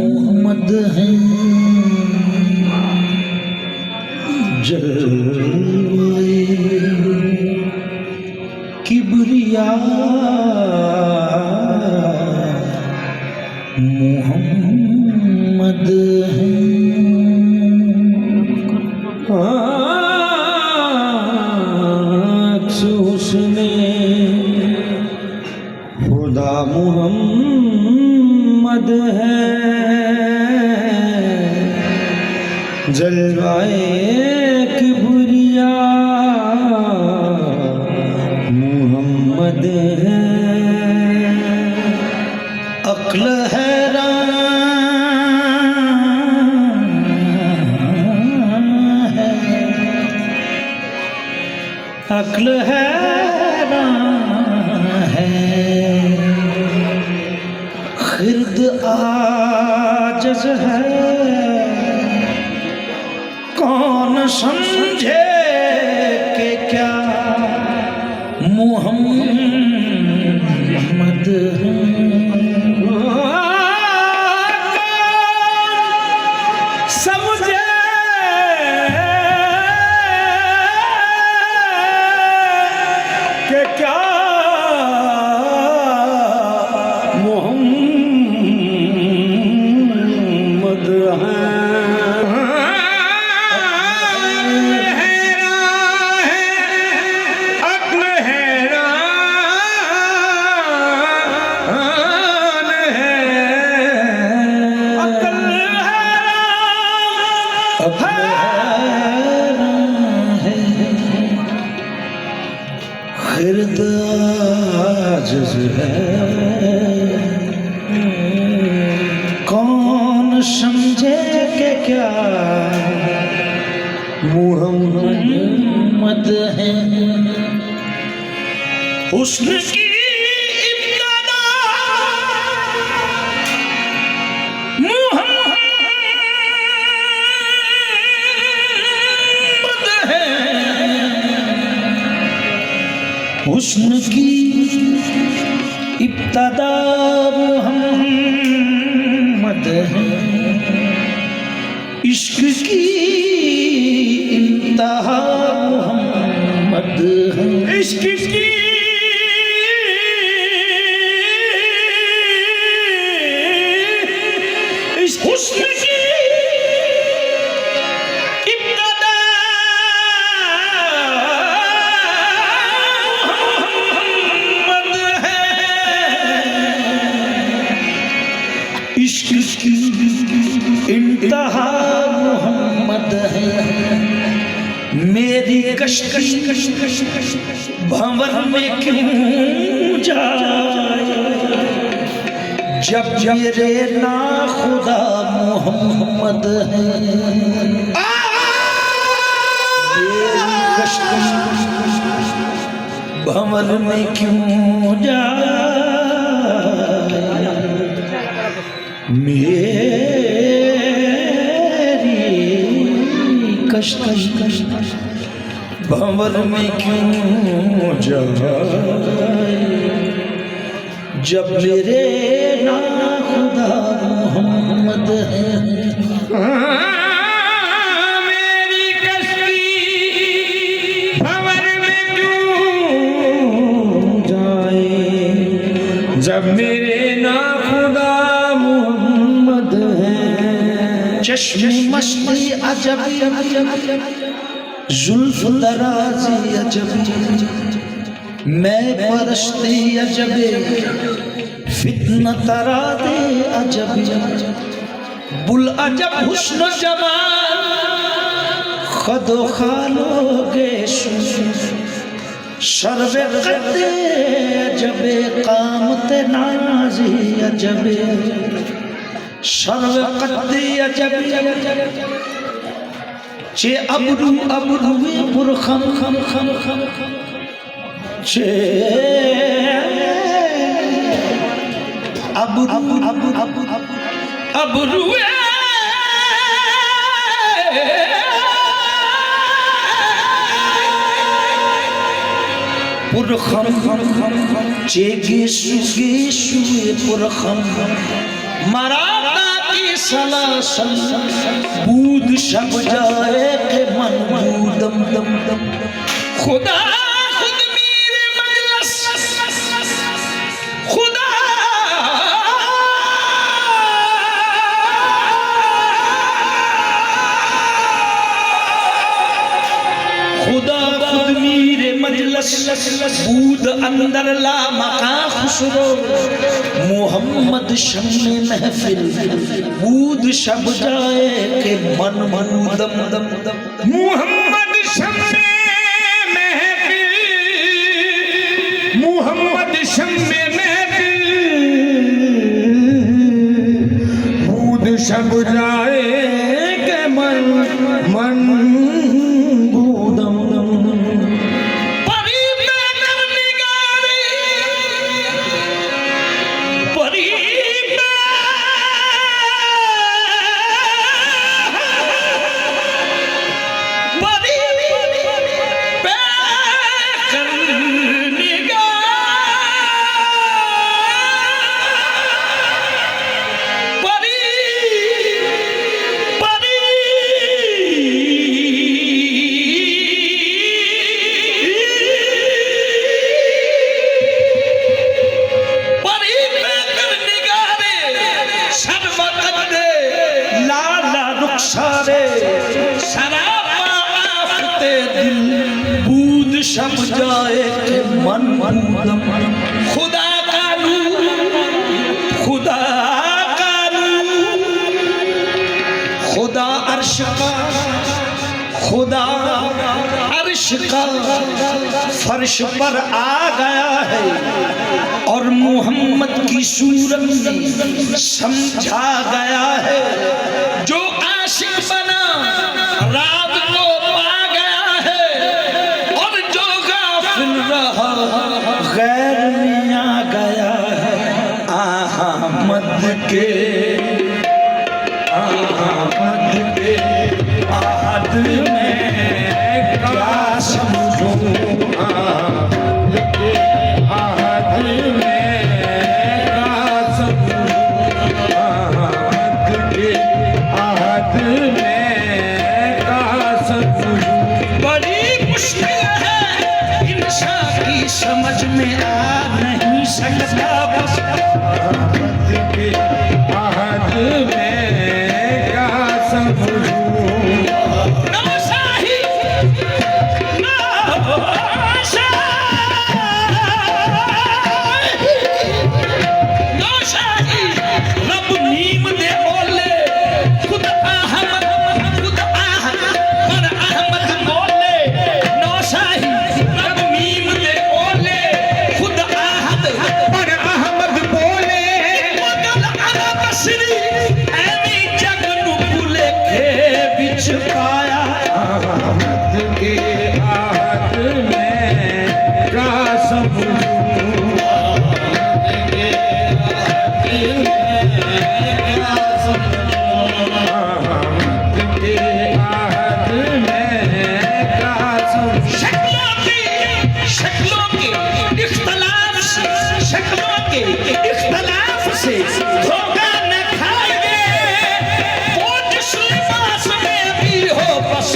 खुदा मोहम्मद है जलवाए किबरिया मोहम्मद है उसने खुदा मोहम्मद है जलवाए किबरिया मोहम्मद है अक्ल हैरान है अक्ल हैरान है खिर्द आजज़ है कौन समझे कि क्या मोहम्मद है समझे कि क्या मोहम्मद है खिर्द आजिज़ है कौन समझे कि क्या मोहम्मद है हुस्न की इब्तिदा मोहम्मद है हुस्न की इब्तिदा मोहम्मद है इश्क की इंतहा मोहम्मद है इश्क की रहा मोहम्मद है, मेरी कश्ती भंवर में क्यों जाए, जब मेरे ना खुदा मोहम्मद है। मेरी कश्ती भंवर में क्यों जाए, मेरी कश्ती भंवर में क्यों जाए, जब मेरे ना खुदा मोहम्मद है। मेरी कश्ती भंवर में क्यों जाए, जब मेरे ना खुदा मोहम्मद है। चश्मे मस्ती अजब जुल्फ दराजी अजब, मैं परस्ती अजब, फितना तरादे अजब, बुल अजब हुस्न जमाल खदो खालोगे शर्वे कदे अजब, कामत नाजी अजब, शर्वे कदे अजब, चे अबरू अबरूए पुरखम खम खम खम चे अबरू अबरूए पुरखम चे गेशुए पुरखम मराता की सलासल बूद शब जाए के मन बूदम दम दम, खुदा खुद मेरे मजलस, खुदा खुदा खुद मेरे मजलस, बूद अंदर ला मका खुसरो, मोहम्मद शम्मे महफिल बूद शब जाए के मन मन दम दम दम, मोहम्मद शम्मे महफिल, मोहम्मद शम्मे महफिल बूद शब जाए के मन मन बूदम परी बेनर निगारी, परी शब जाए के मन मन दम, खुदा का नूर, खुदा का नूर, खुदा अर्श का, खुदा अर्श का फर्श पर आ गया है, और मोहम्मद की सूरत समझा गया है। जो आशिक बना रात को पा गया है, और जो गाफिल रहा गैर में आ गया है। अहमद के आहद में क्या समझूं, आहद में क्या समझूं, आहद के आहद में क्या समझूं। बड़ी मुश्किल है इंसान की समझ में आ नहीं सकता, बस आहद के आहद में क्या समझूं। रब नीम दे बोले खुद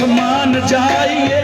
मान जाइए